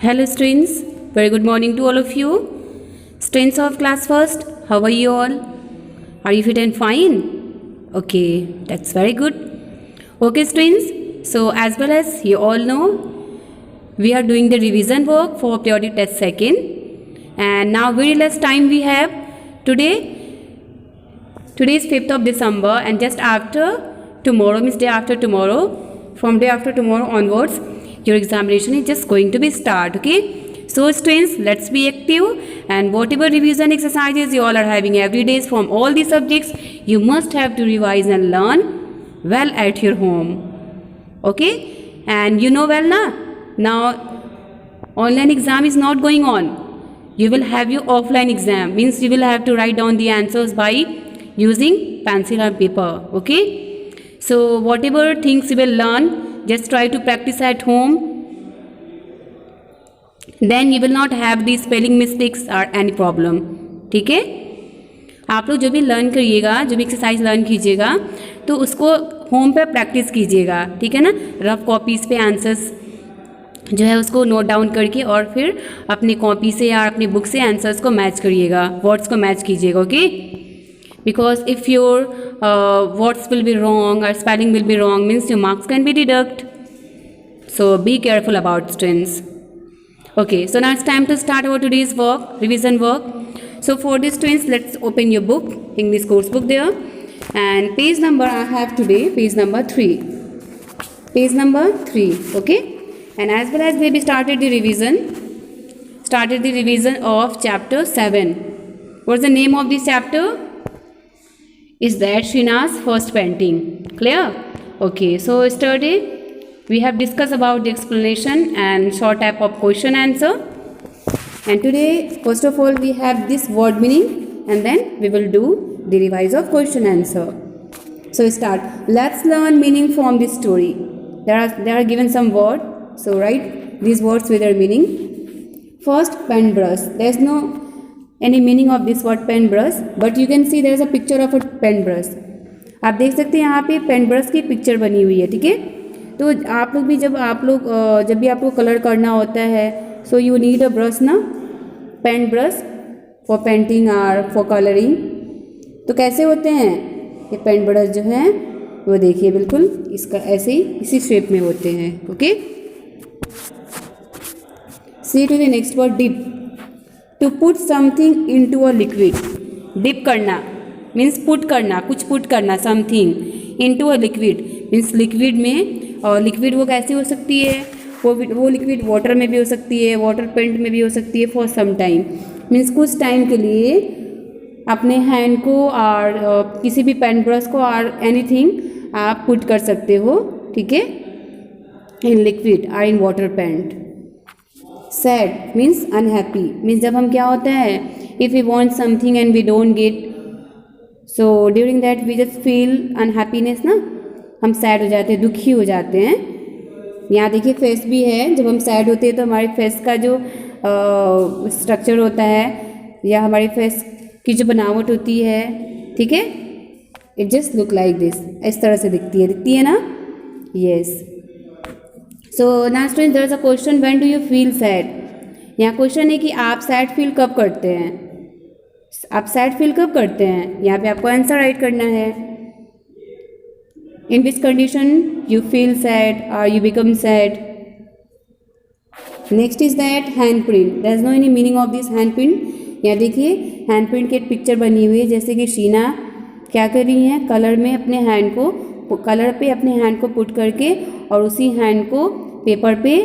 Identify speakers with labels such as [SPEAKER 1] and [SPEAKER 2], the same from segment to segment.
[SPEAKER 1] Hello students, very good morning to all of you. Students of class first, how are you all? Are you fit and fine? Okay, that's very good. Okay students, so as well as you all know, we are doing the revision work for periodic test second, and now very less time we have today. Today is 5th of December, and just after tomorrow, means day after tomorrow, from day after tomorrow onwards, your examination is just going to be start. Okay, so students, let's be active, and whatever revision exercises you all are having every day from all the subjects, you must have to revise and learn well at your home. Okay, and you know well now online exam is not going on. You will have your offline exam, means you will have to write down the answers by using pencil and paper. Okay, so whatever things you will learn, just try to practice at home, then you will not have the spelling mistakes or any problem. ठीक है, आप लोग जो भी learn करिएगा, जो भी exercise learn कीजिएगा, तो उसको होम पे प्रैक्टिस कीजिएगा. ठीक है ना, रफ कॉपीज़ पे आंसर्स जो है उसको नोट डाउन करके और फिर अपनी कॉपी से या अपनी बुक से आंसर्स को मैच करिएगा, वर्ड्स को मैच कीजिएगा. Okay, because if your words will be wrong or spelling will be wrong, means your marks can be deduct. So be careful about students. Okay, so now it's time to start our today's work, revision work. So for this students, let's open your book, English course book there, and page number I have today, page number 3. Page number 3. Okay, and as well as we started the revision of chapter 7. What's the name of this chapter? Is that Sheena's first painting. Clear? Okay, so yesterday we have discussed about the explanation and short type of question answer, and today first of all we have this word meaning, and then we will do the revise of question answer. So start. Let's learn meaning from this story. There are given some word, so write these words with their meaning. First, pen brush. There is no any meaning of this word pen brush, but you can see there is a picture of a pen brush. आप देख सकते हैं यहाँ पे pen brush की picture बनी हुई है. ठीक है, तो आप लोग भी जब भी आपको कलर करना होता है, so you need a brush ना, पेन ब्रश फॉर पेंटिंग और फॉर कलरिंग. तो कैसे होते हैं ये पेन ब्रश जो हैं, वो देखिए बिल्कुल इसका ऐसे ही इसी शेप में होते हैं. Okay, see to the next word, dip. To put something into a liquid. Dip करना मीन्स पुट करना, कुछ पुट करना, something into a liquid means liquid में. और लिक्विड वो कैसी हो सकती है, वो लिक्विड वाटर में भी हो सकती है, वाटर पेंट में भी हो सकती है. फॉर सम टाइम मीन्स कुछ टाइम के लिए अपने हैंड को और किसी भी पेन ब्रश को और एनीथिंग आप पुट कर सकते हो. ठीक है, इन लिक्विड और in water paint. Sad means unhappy, means जब हम क्या होता है, if we want something and we don't get, so during that we just feel unhappiness ना, हम सैड हो जाते हैं, दुखी हो जाते हैं. यहाँ देखिए फेस भी है, जब हम सैड होते हैं तो हमारे फेस का जो स्ट्रक्चर होता है या हमारे फेस की जो बनावट होती है, ठीक है, it just look like this, इस तरह से दिखती है ना. Yes. So now student, there is a question, when do you feel sad. यहाँ क्वेश्चन है कि आप सैड फील कब करते हैं, आप सैड फील कब करते हैं. यहाँ पे आपको आंसर राइट करना है. In which condition you feel sad और you become sad. Next is that hand print. There is no any meaning of this hand print. यहाँ देखिए हैंड प्रिंट की एक पिक्चर बनी हुई है, जैसे कि शीना क्या कर रही हैं, कलर में अपने हैंड को, कलर पे अपने हैंड को पुट करके और उसी हैंड को पेपर पे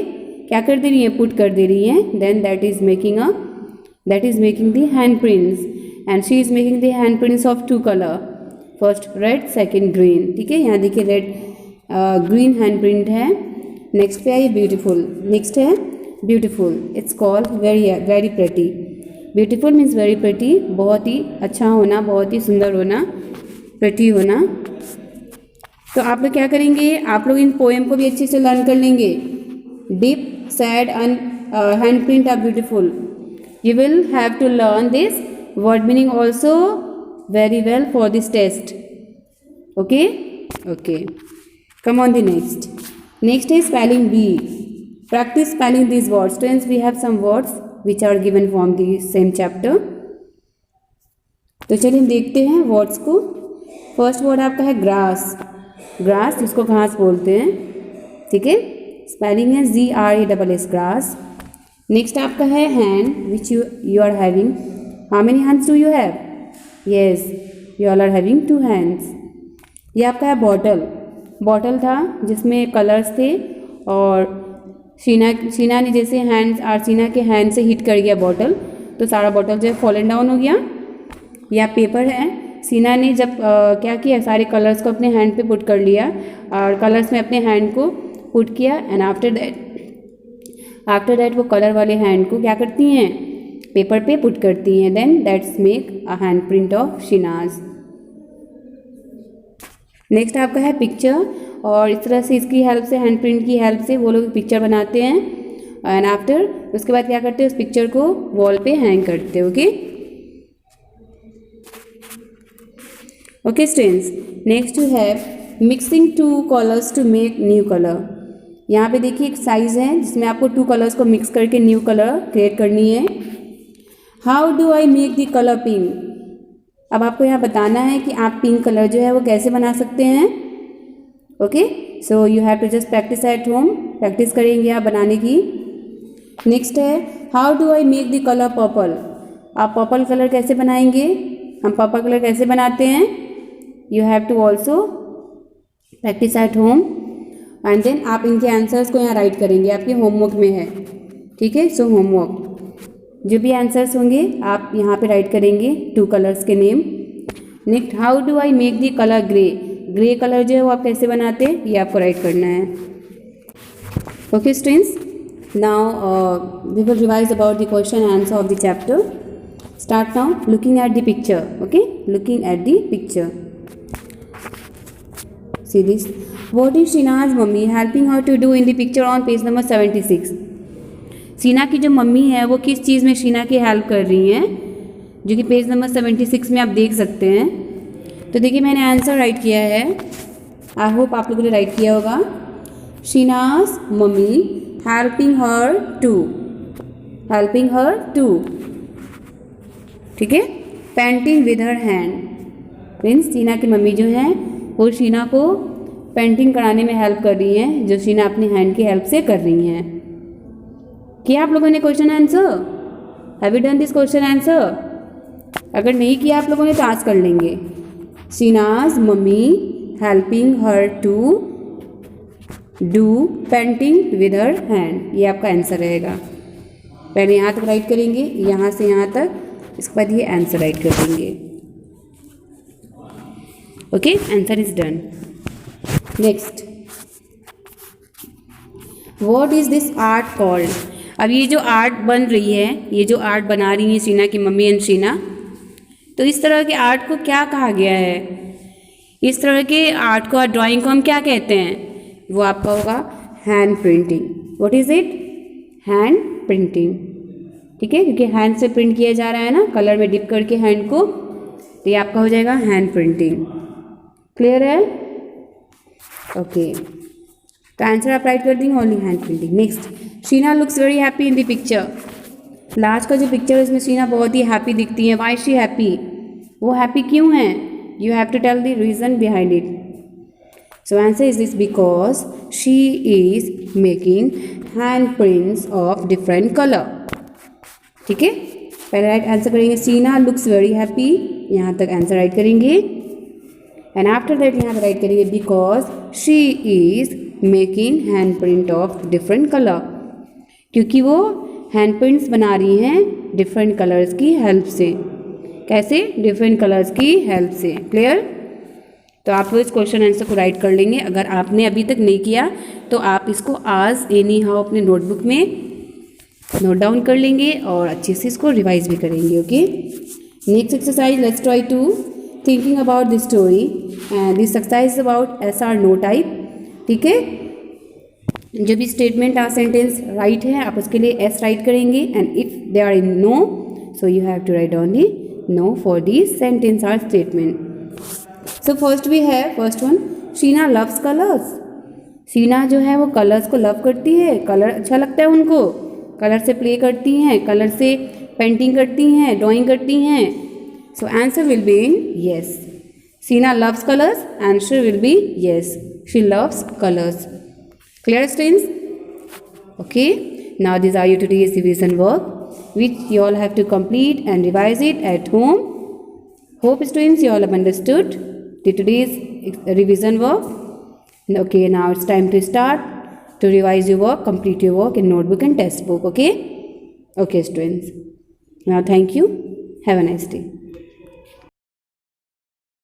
[SPEAKER 1] क्या कर दे रही हैं, पुट कर दे रही हैं. Then that is making the hand prints, and she is making the hand prints of 2 colour, first red second green. ठीक है, यहाँ देखिए रेड ग्रीन हैंड प्रिंट है. नेक्स्ट पे आइए ब्यूटीफुल. नेक्स्ट है beautiful. It's called very pretty. Beautiful means very pretty, बहुत ही अच्छा होना, बहुत ही सुंदर होना, प्रेटी होना. तो आप लोग क्या करेंगे, आप लोग इन पोएम को भी अच्छे से लर्न कर लेंगे. Dip, sad and hand print are beautiful. You will have to learn this word meaning also very well for this test. Okay, come on the next. Next is spelling bee. Practice spelling these words. Students, we have some words which are given from the same chapter. तो चलिए हम देखते हैं words को. First word आपका है grass. Grass जिसको घास बोलते हैं. ठीक है, स्पेलिंग है GRASS ग्रास. नेक्स्ट आपका है hand which you are having. How many hands do you have? Yes, you all are having 2 hands. ये आपका है बॉटल. बॉटल था जिसमें कलर्स थे और शीना ने जैसे हैंड्स शीना के हैंड से हिट कर गया बॉटल, तो सारा बॉटल जो है फॉलन डाउन हो गया. या पेपर है, शीना ने जब क्या किया, सारे कलर्स को अपने हैंड पे पुट कर लिया और कलर्स में अपने हैंड को पुट किया. एंड आफ्टर दैट वो कलर वाले हैंड को क्या करती हैं, पेपर पे पुट करती हैं. Then that's make a hand print of Sheena's. Next आपका है पिक्चर. और इस तरह से इसकी हेल्प से, हैंड प्रिंट की हेल्प से वो लोग पिक्चर बनाते हैं. एंड आफ्टर उसके बाद क्या करते हैं, उस पिक्चर को वॉल पे हैंग करते हैं. Okay students, next you have mixing 2 colours to make new colour. यहाँ पे देखिए एक साइज है जिसमें आपको 2 कलर्स को मिक्स करके न्यू कलर क्रिएट करनी है. How do I make the colour pink. अब आपको यहाँ बताना है कि आप पिंक कलर जो है वो कैसे बना सकते हैं. Okay, so you have to just practice at home. Practice करेंगे आप बनाने की. नेक्स्ट है how do I make the colour purple. आप पर्पल कलर कैसे बनाएंगे, हम पर्पल कलर कैसे बनाते हैं. You have to also practice at home. And then आप इनके आंसर्स को यहाँ राइट करेंगे, आपके होमवर्क में है. ठीक है, सो होमवर्क जो भी आंसर्स होंगे आप यहाँ पे राइट करेंगे 2 कलर्स के name. Next how do I make the colour grey. Grey colour जो है वो आप कैसे बनाते हैं, ये आपको राइट करना है. Okay students, now we will revise about the question and answer of the chapter. Start now looking at the picture. Okay, looking at the picture. See this. What is Sheena's mummy helping her to do in the picture on page number 76. Sheena की जो mummy है वो किस चीज़ में शीना की help कर रही हैं, जो कि पेज नंबर 76 में आप देख सकते हैं. तो देखिए मैंने आंसर राइट किया है. आई होप आप लोगों ने राइट किया होगा. शीनाज मम्मी हेल्पिंग हर टू. ठीक है, painting with her hand means Sheena की मम्मी जो है वो शीना को पेंटिंग कराने में हेल्प कर रही हैं, जो शीना अपनी हैंड की हेल्प से कर रही हैं. किया आप लोगों ने question answer? Have you done this question answer? अगर नहीं किया आप लोगों ने तो आज कर लेंगे. Sheena's mummy helping her to do painting with her hand. ये आपका आंसर रहेगा. पहले यहाँ तक राइट करेंगे, यहाँ से यहाँ तक, इसके बाद ये आंसर राइट कर देंगे. Okay, answer is done. Next, what is this art called. अब ये जो आर्ट बन रही है, ये जो आर्ट बना रही है शीना की मम्मी एंड शीना, तो इस तरह के आर्ट को क्या कहा गया है. इस तरह के आर्ट को, ड्राइंग को हम क्या कहते हैं, वो आपका होगा hand printing. What is it? Hand printing. ठीक है, क्योंकि हैंड से प्रिंट किया जा रहा है ना, कलर में डिप करके हैंड को, तो ये आपका हो जाएगा हैंड प्रिंटिंग. क्लियर है? ओके, तो आंसर आप राइट कर देंगे only hand printing. Next, Sheena looks very happy in the picture. Last का जो पिक्चर है उसमें शीना बहुत ही हैप्पी दिखती है. वाई शी हैप्पी, वो हैप्पी क्यों है, you have to tell the reason behind it. So answer is this because she is making hand prints of different colour. ठीक है, पहले राइट आंसर करेंगे शीना लुक्स वेरी हैप्पी, यहाँ तक आंसर राइट करेंगे. एंड आफ्टर दैट यहाँ पर right करेंगे because she is making hand print of different colour, क्योंकि वो हैंड प्रिंट्स बना रही हैं डिफरेंट कलर्स की हेल्प से. कैसे? डिफरेंट कलर्स की हेल्प से. क्लियर? तो आप इस क्वेश्चन आंसर को राइट कर लेंगे. अगर आपने अभी तक नहीं किया तो आप इसको आज एनी हाउ अपने नोटबुक में नोट डाउन कर लेंगे और अच्छे से इसको रिवाइज भी करेंगे. Okay, next exercise, let's try to thinking about this story and this exercise is about SR no type. ठीक है, जो भी स्टेटमेंट और सेंटेंस राइट है आप उसके लिए S राइट करेंगे. And if they are in no, so you have to write only no for this sentence और statement. So first we have first one, Sheena loves colours. Sheena जो है वो कलर्स को लव करती है, कलर अच्छा लगता है उनको, कलर से प्ले करती हैं, कलर से पेंटिंग करती हैं, ड्राइंग करती हैं. So answer will be in yes. Sheena loves colours, answer will be yes. She loves colours. Clear, students? Okay. Now these are your today's revision work, which you all have to complete and revise it at home. Hope students you all have understood the today's revision work. Okay, now it's time to start to revise your work, complete your work in notebook and test book. Okay, okay students. Now thank you. Have a nice day.